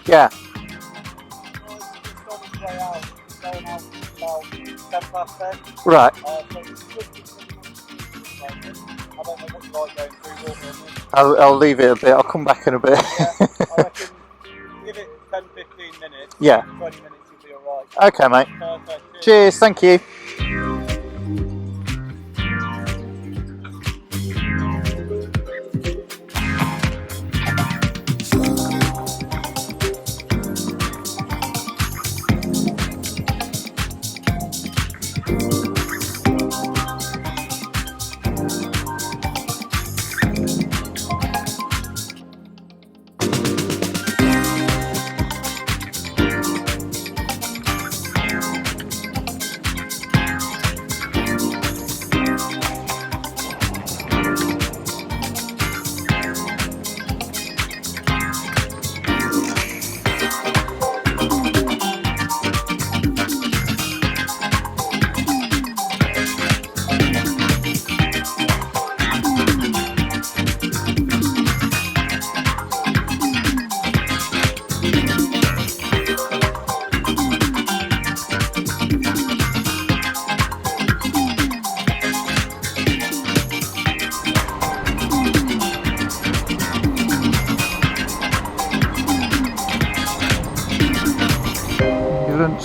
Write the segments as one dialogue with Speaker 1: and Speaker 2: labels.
Speaker 1: Yeah. Right. I'll leave it a bit. I'll come back in a bit.
Speaker 2: Yeah, I reckon give it 10-15 minutes.
Speaker 1: Yeah.
Speaker 2: 20 minutes you'll be alright.
Speaker 1: Okay, mate.
Speaker 2: Perfect.
Speaker 1: Cheers. Thank you.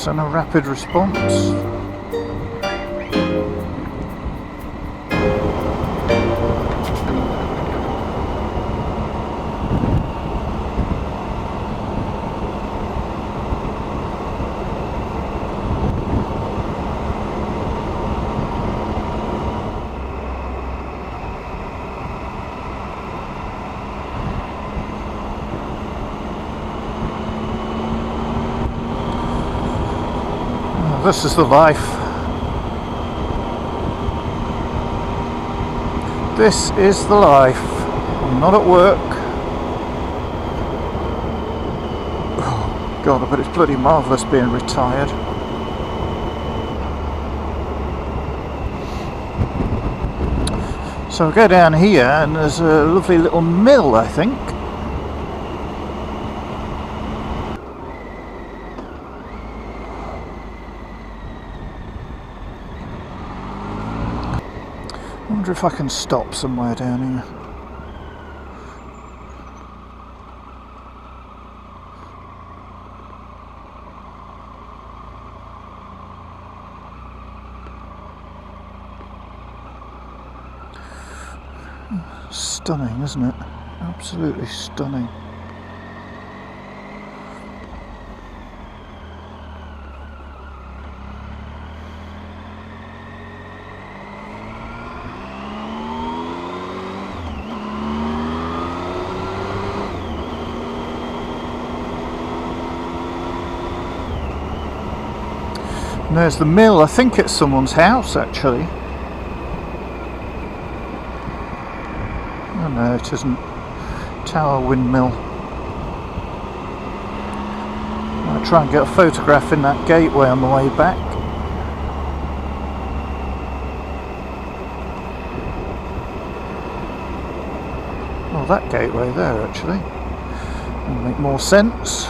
Speaker 1: And a rapid response. This is the life. This is the life. I'm not at work. Oh God, but it's bloody marvellous being retired. So I go down here and there's a lovely little mill, I think. I wonder if I can stop somewhere down here. Stunning, isn't it? Absolutely stunning. And there's the mill. I think it's someone's house actually. Oh no, it isn't. Tower windmill. I'll try and get a photograph in that gateway on the way back. Oh, that gateway there actually. That'll make more sense.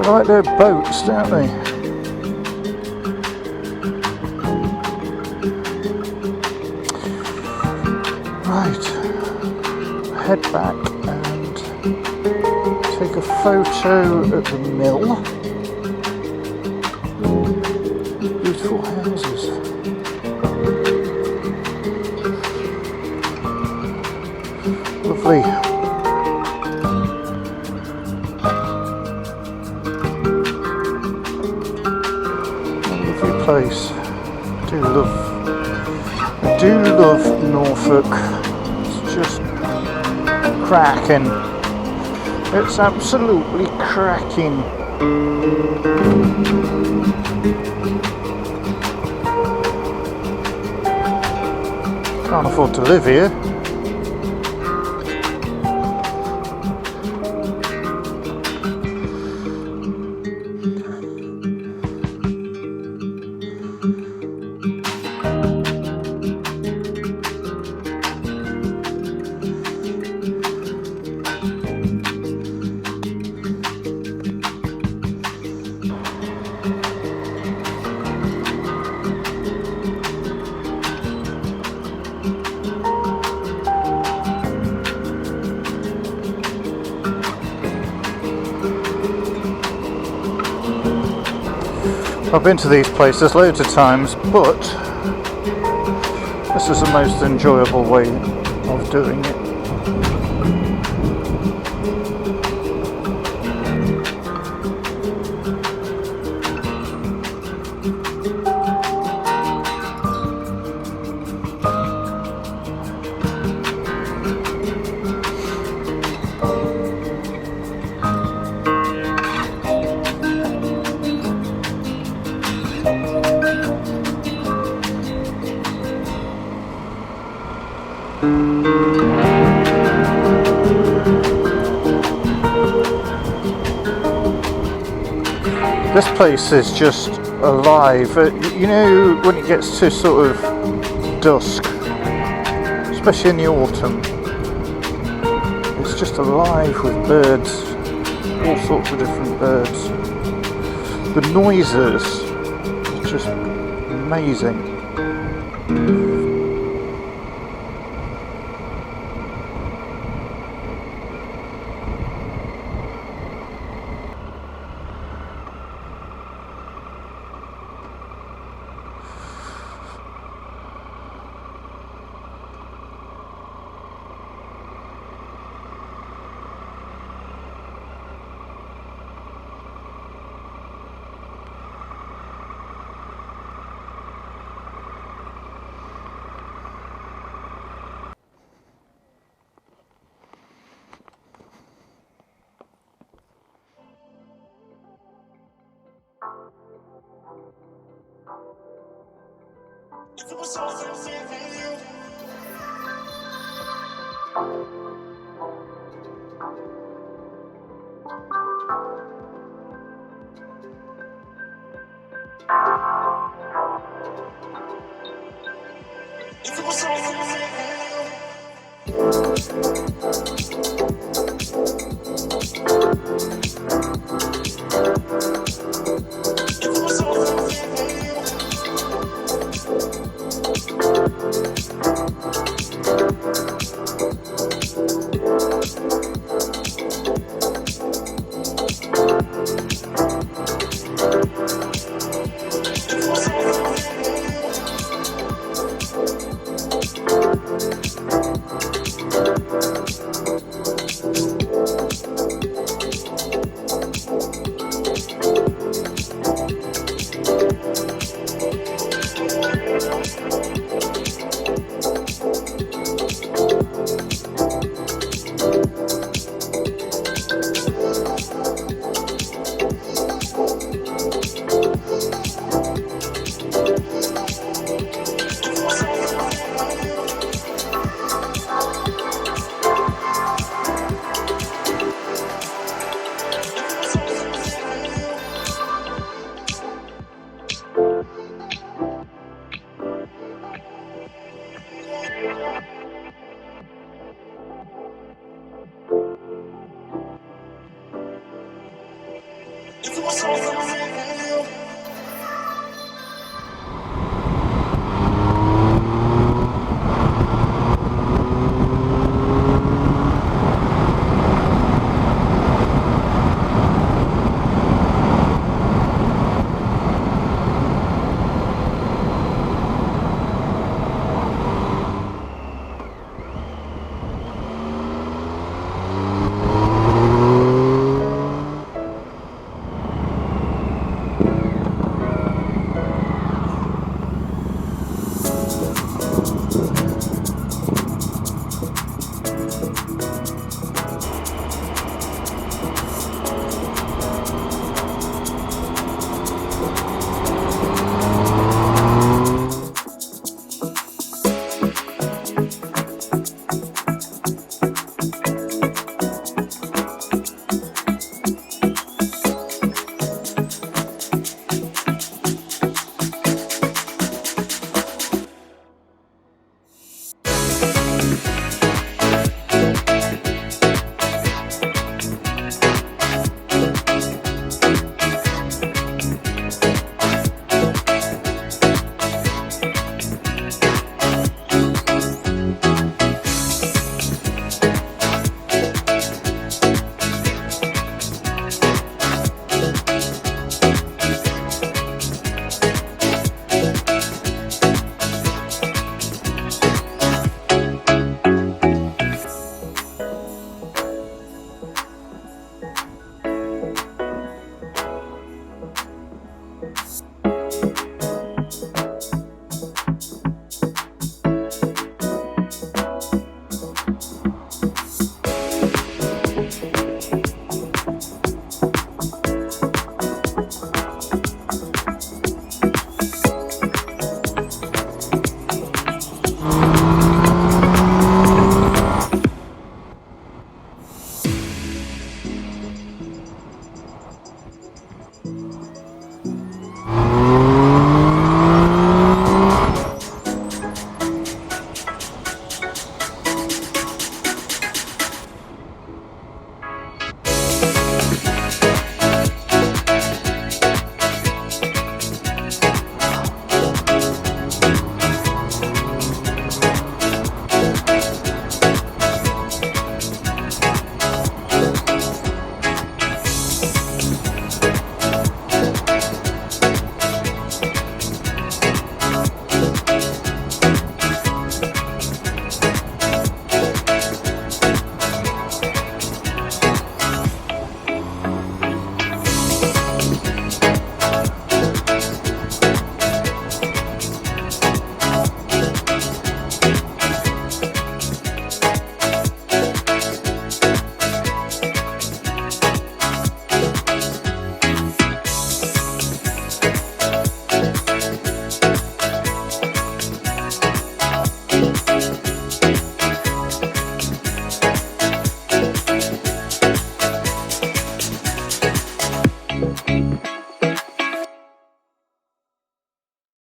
Speaker 1: They like their boats, don't they? Right, head back and take a photo at the mill. Beautiful houses. Lovely. Lovely place. I do love Norfolk. It's just cracking. It's absolutely cracking. Can't afford to live here. I've been to these places loads of times, but this is the most enjoyable way of doing it. This place is just alive. You know, when it gets to sort of dusk, especially in the autumn, it's just alive with birds, all sorts of different birds. The noises are just amazing.